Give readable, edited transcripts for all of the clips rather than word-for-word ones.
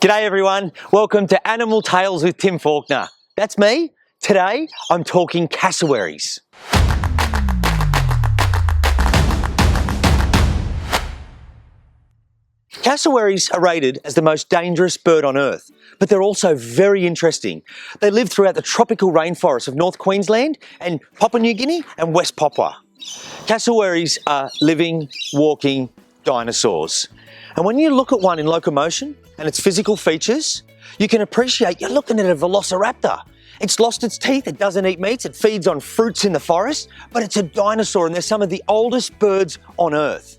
G'day everyone, welcome to Animal Tales with Tim Faulkner. That's me. Today I'm talking cassowaries. Cassowaries are rated as the most dangerous bird on earth, but they're also very interesting. They live throughout the tropical rainforests of North Queensland and Papua New Guinea and West Papua. Cassowaries are living, walking dinosaurs. And when you look at one in locomotion and its physical features, you can appreciate you're looking at a velociraptor. It's lost its teeth, it doesn't eat meats, it feeds on fruits in the forest, but it's a dinosaur and they're some of the oldest birds on earth.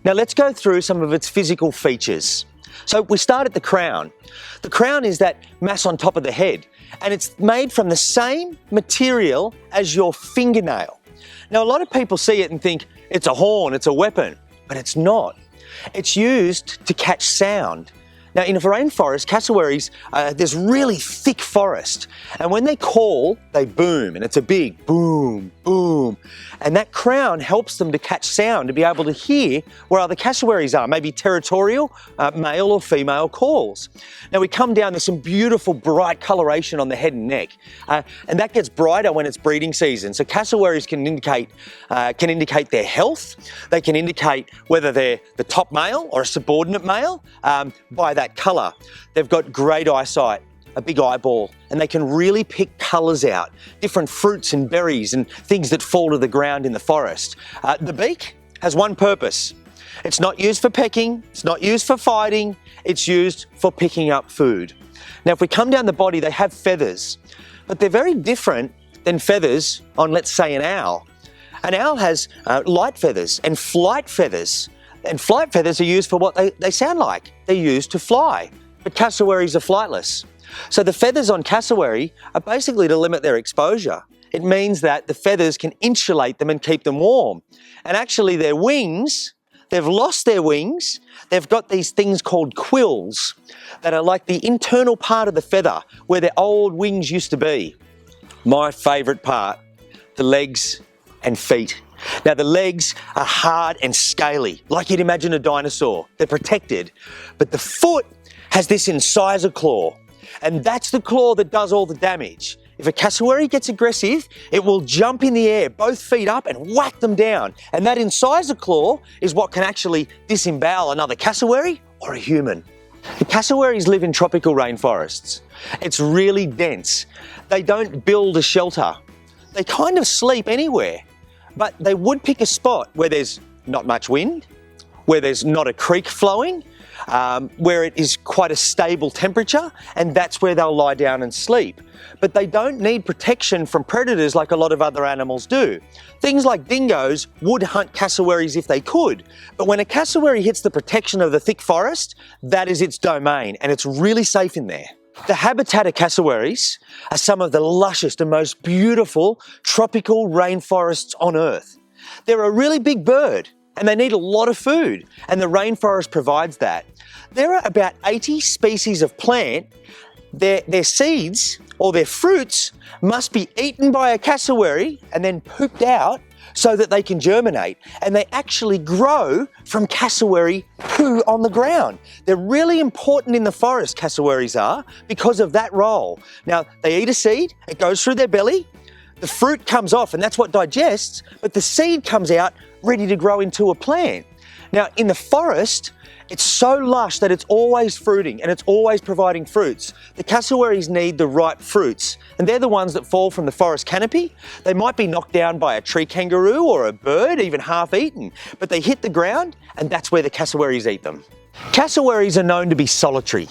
Now let's go through some of its physical features. So we start at the crown. The crown is that mass on top of the head, and it's made from the same material as your fingernail. Now a lot of people see it and think it's a horn, it's a weapon, but it's not. It's used to catch sound. Now in a rainforest, cassowaries, there's really thick forest, and when they call, they boom, and it's a big boom, boom. And that crown helps them to catch sound, to be able to hear where other cassowaries are, maybe territorial, male or female calls. Now we come down, there's some beautiful bright coloration on the head and neck, and that gets brighter when it's breeding season. So cassowaries can indicate their health. They can indicate whether they're the top male or a subordinate male by that colour. They've got great eyesight, a big eyeball, and they can really pick colours out, different fruits and berries and things that fall to the ground in the forest. The beak has one purpose. It's not used for pecking, it's not used for fighting, it's used for picking up food. Now if we come down the body, they have feathers, but they're very different than feathers on, let's say, an owl. An owl has light feathers and flight feathers. And flight feathers are used for what they sound like. They're used to fly, but cassowaries are flightless. So the feathers on cassowary are basically to limit their exposure. It means that the feathers can insulate them and keep them warm. And actually their wings, they've lost their wings. They've got these things called quills that are like the internal part of the feather where their old wings used to be. My favourite part, the legs and feet. Now the legs are hard and scaly, like you'd imagine a dinosaur. They're protected. But the foot has this incisor claw, and that's the claw that does all the damage. If a cassowary gets aggressive, it will jump in the air, both feet up, and whack them down. And that incisor claw is what can actually disembowel another cassowary or a human. The cassowaries live in tropical rainforests. It's really dense. They don't build a shelter. They kind of sleep anywhere. But they would pick a spot where there's not much wind, where there's not a creek flowing, where it is quite a stable temperature, and that's where they'll lie down and sleep. But they don't need protection from predators like a lot of other animals do. Things like dingoes would hunt cassowaries if they could, but when a cassowary hits the protection of the thick forest, that is its domain, and it's really safe in there. The habitat of cassowaries are some of the lushest and most beautiful tropical rainforests on earth. They're a really big bird and they need a lot of food, and the rainforest provides that. There are about 80 species of plant. Their seeds or their fruits must be eaten by a cassowary and then pooped out so that they can germinate, and they actually grow from cassowary poo on the ground. They're really important in the forest, cassowaries are, because of that role. Now, they eat a seed, it goes through their belly, the fruit comes off and that's what digests, but the seed comes out ready to grow into a plant. Now, in the forest, it's so lush that it's always fruiting and it's always providing fruits. The cassowaries need the right fruits, and they're the ones that fall from the forest canopy. They might be knocked down by a tree kangaroo or a bird, even half eaten, but they hit the ground and that's where the cassowaries eat them. Cassowaries are known to be solitary.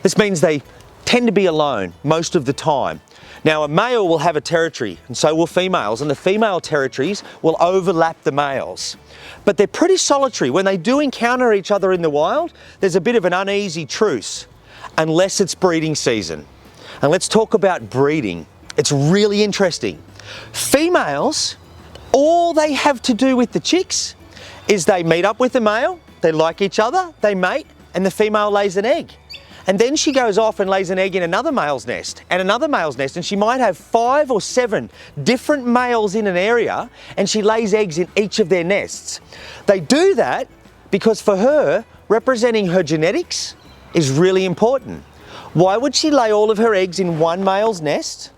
This means they tend to be alone most of the time. Now a male will have a territory, and so will females, and the female territories will overlap the males. But they're pretty solitary. When they do encounter each other in the wild, there's a bit of an uneasy truce, unless it's breeding season. And let's talk about breeding. It's really interesting. Females, all they have to do with the chicks is they meet up with the male, they like each other, they mate, and the female lays an egg. And then she goes off and lays an egg in another male's nest and another male's nest, and she might have 5 or 7 different males in an area, and she lays eggs in each of their nests. They do that because for her, representing her genetics, is really important. Why would she lay all of her eggs in one male's nest?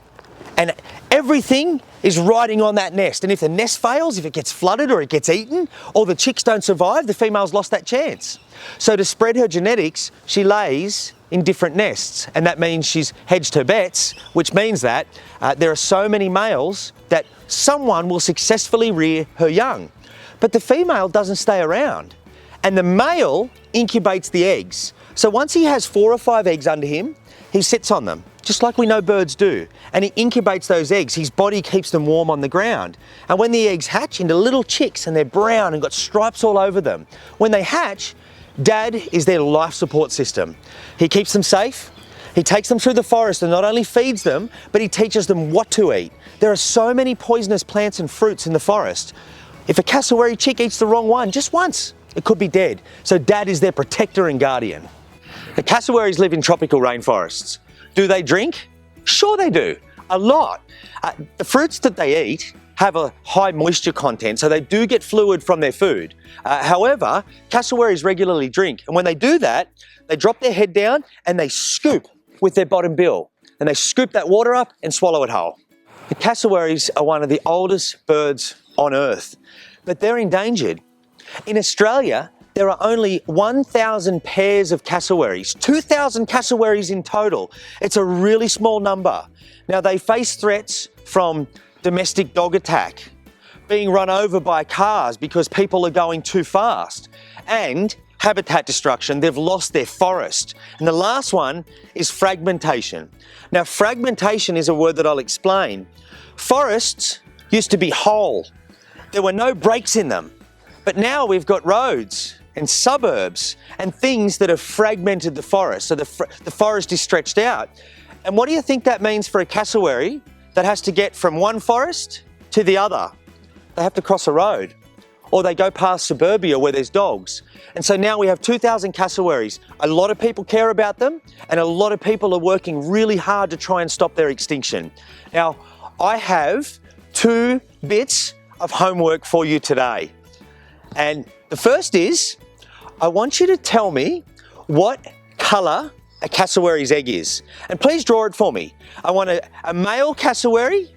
And everything is riding on that nest. And if the nest fails, if it gets flooded or it gets eaten, or the chicks don't survive, the female's lost that chance. So to spread her genetics, she lays in different nests. And that means she's hedged her bets, which means that there are so many males that someone will successfully rear her young. But the female doesn't stay around. And the male incubates the eggs. So once he has 4 or 5 eggs under him, he sits on them, just like we know birds do. And he incubates those eggs. His body keeps them warm on the ground. And when the eggs hatch into little chicks and they're brown and got stripes all over them, when they hatch, Dad is their life support system. He keeps them safe. He takes them through the forest and not only feeds them, but he teaches them what to eat. There are so many poisonous plants and fruits in the forest. If a cassowary chick eats the wrong one, just once, it could be dead. So Dad is their protector and guardian. The cassowaries live in tropical rainforests. Do they drink? Sure they do, a lot. The fruits that they eat have a high moisture content, so they do get fluid from their food. However, cassowaries regularly drink, and when they do that, they drop their head down and they scoop with their bottom bill. And they scoop that water up and swallow it whole. The cassowaries are one of the oldest birds on Earth, but they're endangered. In Australia, there are only 1,000 pairs of cassowaries, 2,000 cassowaries in total. It's a really small number. Now they face threats from domestic dog attack, being run over by cars because people are going too fast, and habitat destruction. They've lost their forest. And the last one is fragmentation. Now fragmentation is a word that I'll explain. Forests used to be whole. There were no breaks in them. But now we've got roads and suburbs and things that have fragmented the forest. So the forest is stretched out. And what do you think that means for a cassowary that has to get from one forest to the other? They have to cross a road, or they go past suburbia where there's dogs. And so now we have 2,000 cassowaries. A lot of people care about them, and a lot of people are working really hard to try and stop their extinction. Now, I have 2 bits of homework for you today. And the first is, I want you to tell me what colour a cassowary's egg is. And please draw it for me. I want a male cassowary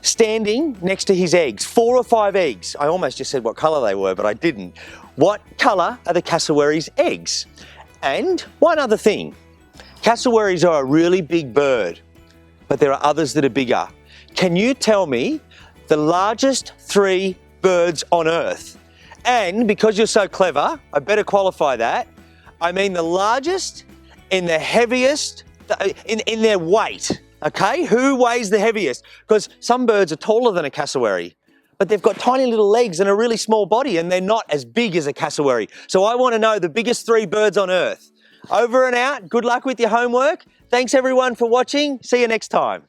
standing next to his eggs, 4 or 5 eggs. I almost just said what colour they were, but I didn't. What colour are the cassowary's eggs? And one other thing, cassowaries are a really big bird, but there are others that are bigger. Can you tell me the largest 3 birds on Earth? And because you're so clever, I better qualify that. I mean the largest and the heaviest in their weight, okay? Who weighs the heaviest? Because some birds are taller than a cassowary, but they've got tiny little legs and a really small body, and they're not as big as a cassowary. So I want to know the biggest 3 birds on Earth. Over and out. Good luck with your homework. Thanks everyone for watching. See you next time.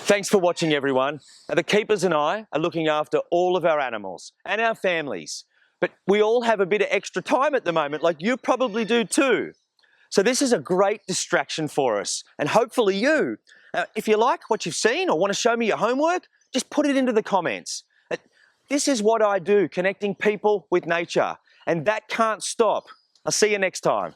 Thanks for watching everyone. Now, the keepers and I are looking after all of our animals and our families, but we all have a bit of extra time at the moment, like you probably do too. So this is a great distraction for us, and hopefully you. Now, if you like what you've seen or want to show me your homework, just put it into the comments. This is what I do, connecting people with nature, and that can't stop. I'll see you next time.